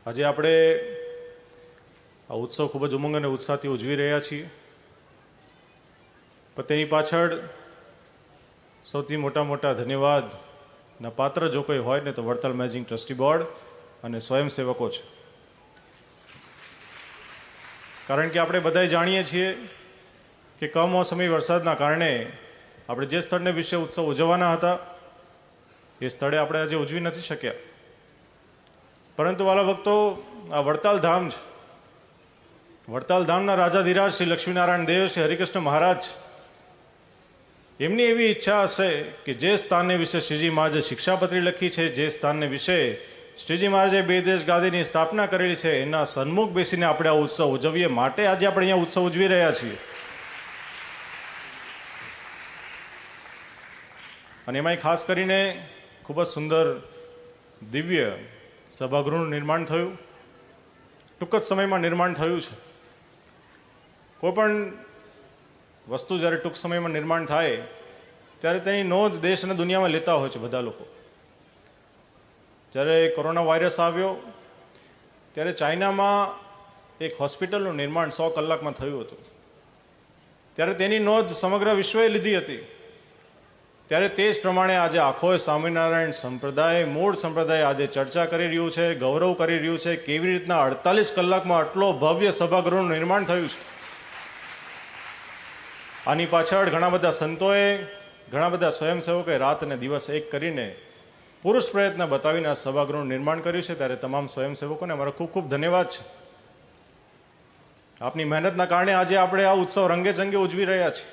આજે આપણે આ ઉત્સવ ખૂબ જ ઉમંગ અને ઉત્સાહથી ઉજવી રહ્યા છીએ, પણ તેની પાછળ સૌથી મોટા ધન્યવાદના પાત્ર જો કોઈ હોય ને તો વડતાલ મેનેજિંગ ટ્રસ્ટી બોર્ડ અને સ્વયંસેવકો છે. કારણ કે આપણે બધાય જાણીએ છીએ કે કમોસમી વરસાદના કારણે આપણે જે સ્થળને વિશે ઉત્સવ ઉજવવાના હતા એ સ્થળે આપણે આજે ઉજવી નથી શક્યા. પરંતુ વાલા ભક્તો, આ વડતાલ ધામ છે. વડતાલ ધામના રાજાધિરાજ શ્રી લક્ષ્મીનારાયણ દેવ, શ્રી હરિકૃષ્ણ મહારાજ, એમની એવી ઈચ્છા હશે કે જે સ્થાનને વિશે શ્રીજી મહારાજે શિક્ષાપત્રી લખી છે, જે સ્થાનને વિશે શ્રીજી મહારાજે બે દેશ ગાદીની સ્થાપના કરેલી છે, એના સન્મુખ બેસીને આપણે આ ઉત્સવ ઉજવીએ. માટે આજે આપણે અહીંયા ઉત્સવ ઉજવી રહ્યા છીએ. અને એમાંય ખાસ કરીને ખૂબ જ સુંદર દિવ્ય સભાગૃહનું નિર્માણ થયું. ટૂંક જ સમયમાં નિર્માણ થયું છે. કોઈ પણ વસ્તુ જ્યારે ટૂંક સમયમાં નિર્માણ થાય ત્યારે તેની નોંધ દેશ અને દુનિયામાં લેતા હોય છે બધા લોકો. જ્યારે કોરોના વાયરસ આવ્યો ત્યારે ચાઇનામાં એક હોસ્પિટલનું નિર્માણ 100 કલાકમાં થયું હતું. ત્યારે તેની નોંધ સમગ્ર વિશ્વએ લીધી હતી. ત્યારે તે જ પ્રમાણે આજે આખો સ્વામિનારાયણ સંપ્રદાય, મૂળ સંપ્રદાય આજે ચર્ચા કરી રહ્યું છે, ગૌરવ કરી રહ્યું છે કેવી રીતના 48 કલાકમાં આટલો ભવ્ય સભાગૃહનું નિર્માણ થયું છે. આની પાછળ ઘણા બધા સંતોએ, ઘણા બધા સ્વયંસેવકોએ રાત અને દિવસ એક કરીને પુરુષ પ્રયત્ન બતાવીને આ સભાગૃહનું નિર્માણ કર્યું છે. ત્યારે તમામ સ્વયંસેવકોને અમારો ખૂબ ખૂબ ધન્યવાદ છે. આપની મહેનતના કારણે આજે આપણે આ ઉત્સવ રંગે ચંગે ઉજવી રહ્યા છીએ.